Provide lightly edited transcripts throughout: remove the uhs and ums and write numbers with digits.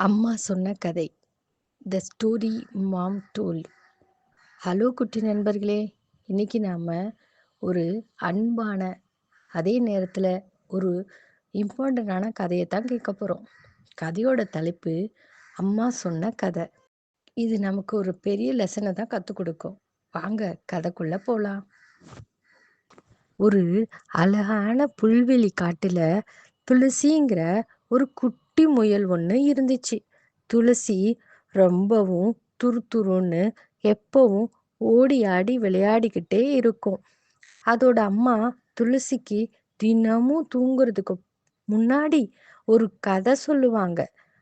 அம்மா சொன்ன கதை. The story mom told. Hello குட்டி நண்பர்களே, இன்னைக்கு நாம் ஒரு அன்பான அதே நேரத்தில் ஒரு இம்பார்ட்டண்டான கதையை தான் கேட்க போகிறோம். கதையோட தலைப்பு அம்மா சொன்ன கதை. இது நமக்கு ஒரு பெரிய லெசனை தான் கற்றுக் கொடுக்கும். வாங்க கதைக்குள்ளே போகலாம். ஒரு அழகான புல்வெளி காட்டுல துளசிங்கிற ஒரு குட்டி முயல் ஒன்று இருந்துச்சு. துளசி ரொம்பவும் துருதுருன்னு எப்பவும் ஓடி ஆடி விளையாடிக்கிட்டே இருக்கும். அதோட அம்மா துளசிக்கு தினமும் தூங்குறதுக்கு முன்னாடி ஒரு கதை சொல்லுவாங்க.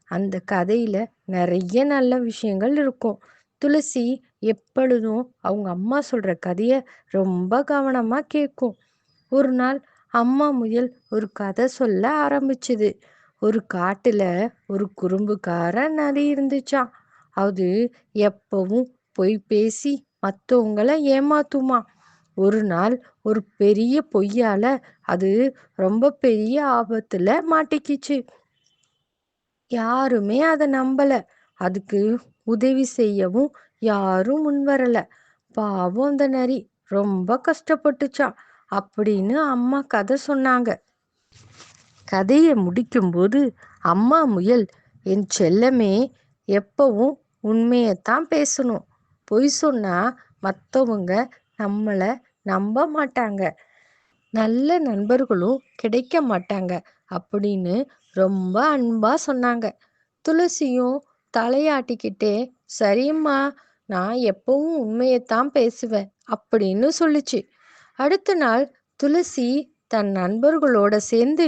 அந்த கதையில நிறைய நல்ல விஷயங்கள் இருக்கும். துளசி எப்பொழுதும் அவங்க அம்மா சொல்ற கதைய ரொம்ப கவனமா கேட்கும். ஒரு நாள் அம்மா முயல் ஒரு கதை சொல்ல ஆரம்பிச்சுது. ஒரு காட்டுல ஒரு குறும்புக்கார நரி இருந்துச்சாம். அது எப்பவும் பொய் பேசி மற்றவங்களை ஏமாத்துமா. ஒரு நாள் ஒரு பெரிய பொய்யால அது ரொம்ப பெரிய ஆபத்துல மாட்டிக்கிச்சு. யாருமே அதை நம்பல. அதுக்கு உதவி செய்யவும் யாரும் முன் வரல. பாவம் அந்த நரி ரொம்ப கஷ்டப்பட்டுச்சான் அப்படின்னு அம்மா கதை சொன்னாங்க. கதையை முடிக்கும்போது அம்மா முயல், என் செல்லமே, எப்பவும் உண்மையைத்தான் பேசணும். பொய் சொன்னா மற்றவங்க நம்மளை நம்ப மாட்டாங்க, நல்ல நண்பர்களும் கிடைக்க மாட்டாங்க அப்படின்னு ரொம்ப அன்பா சொன்னாங்க. துளசியும் தலையாட்டிக்கிட்டே, சரிம்மா, நான் எப்பவும் உண்மையைத்தான் பேசுவேன் அப்படின்னு சொல்லுச்சு. அடுத்த நாள் துளசி தன் நண்பர்களோட சேர்ந்து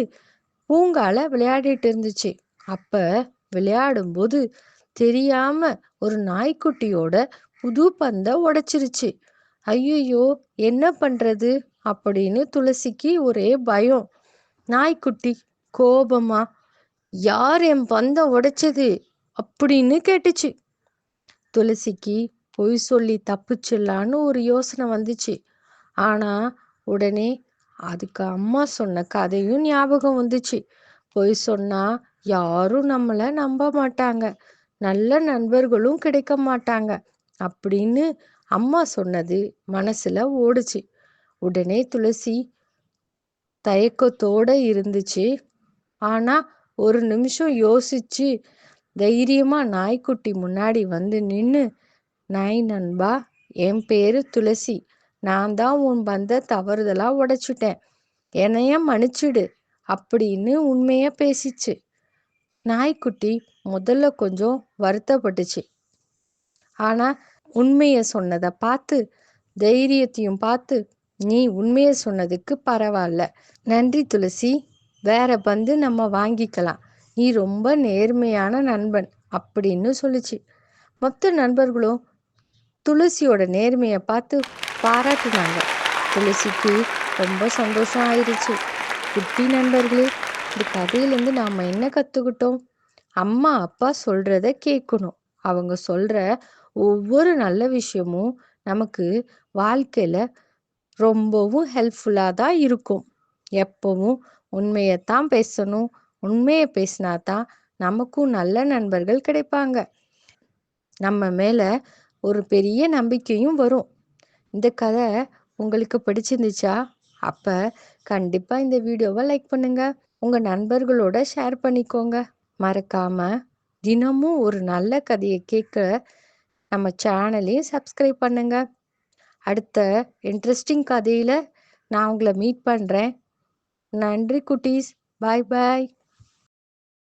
பூங்கால விளையாடிட்டு இருந்துச்சு. அப்ப விளையாடும்போது தெரியாம ஒரு நாய்க்குட்டியோட புது பந்தை உடைச்சிருச்சு. ஐயோ, என்ன பண்றது அப்படின்னு துளசிக்கு ஒரே பயம். நாய்க்குட்டி கோபமா, யார் என் பந்தை உடைச்சது அப்படின்னு கேட்டுச்சு. துளசிக்கு பொய் சொல்லி தப்பிச்சிடலான்னு ஒரு யோசனை வந்துச்சு. ஆனா உடனே அதுக்கு அம்மா சொன்ன கதையும் ஞாபகம் வந்துச்சு. பொய் சொன்னா யாரும் நம்மளை நம்ப மாட்டாங்க, நல்ல நண்பர்களும் கிடைக்க மாட்டாங்க அப்படின்னு அம்மா சொன்னது மனசுல ஓடுச்சு. உடனே துளசி தயக்கத்தோட இருந்துச்சு. ஆனா ஒரு நிமிஷம் யோசிச்சு தைரியமா நாய்க்குட்டி முன்னாடி வந்து நின்னு, நாய் நண்பா, என் பேரு துளசி, நான் தான் உன் பந்த தவறுதலா உடைச்சிட்டேன், என்னைய மன்னிச்சிடு அப்படின்னு உண்மைய பேசிச்சு. நாய்க்குட்டி முதல்ல கொஞ்சம் வருத்தப்பட்டுச்சு. ஆனா உண்மைய சொன்னதை பார்த்து, தைரியத்தையும் பார்த்து, நீ உண்மைய சொன்னதுக்கு பரவாயில்ல, நன்றி துளசி, வேற பந்து நம்ம வாங்கிக்கலாம், நீ ரொம்ப நேர்மையான நண்பன் அப்படின்னு சொல்லுச்சு. மொத்த நண்பர்களும் துளசியோட நேர்மையை பார்த்து பாராட்டினாங்க. துளசிக்கு ரொம்ப சந்தோஷம் ஆயிடுச்சு. குட்டி நண்பர்களே, இந்த கதையிலேருந்து நாம் என்ன கற்றுக்கிட்டோம்? அம்மா அப்பா சொல்கிறத கேட்கணும். அவங்க சொல்கிற ஒவ்வொரு நல்ல விஷயமும் நமக்கு வாழ்க்கையில் ரொம்பவும் ஹெல்ப்ஃபுல்லாக தான் இருக்கும். எப்பவும் உண்மையைத்தான் பேசணும். உண்மையை பேசினா தான் நமக்கும் நல்ல நண்பர்கள் கிடைப்பாங்க. நம்ம மேலே ஒரு பெரிய நம்பிக்கையும் வரும். இந்த கதை உங்களுக்கு பிடிச்சிருந்துச்சா? அப்போ கண்டிப்பாக இந்த வீடியோவை லைக் பண்ணுங்க, உங்கள் நண்பர்களோட ஷேர் பண்ணிக்கோங்க. மறக்காம தினமும் ஒரு நல்ல கதையை கேட்க நம்ம சேனலையும் சப்ஸ்கிரைப் பண்ணுங்க. அடுத்த இன்ட்ரெஸ்டிங் கதையில் நான் உங்களை மீட் பண்ணுறேன். நன்றி குட்டீஸ். பாய் பாய்.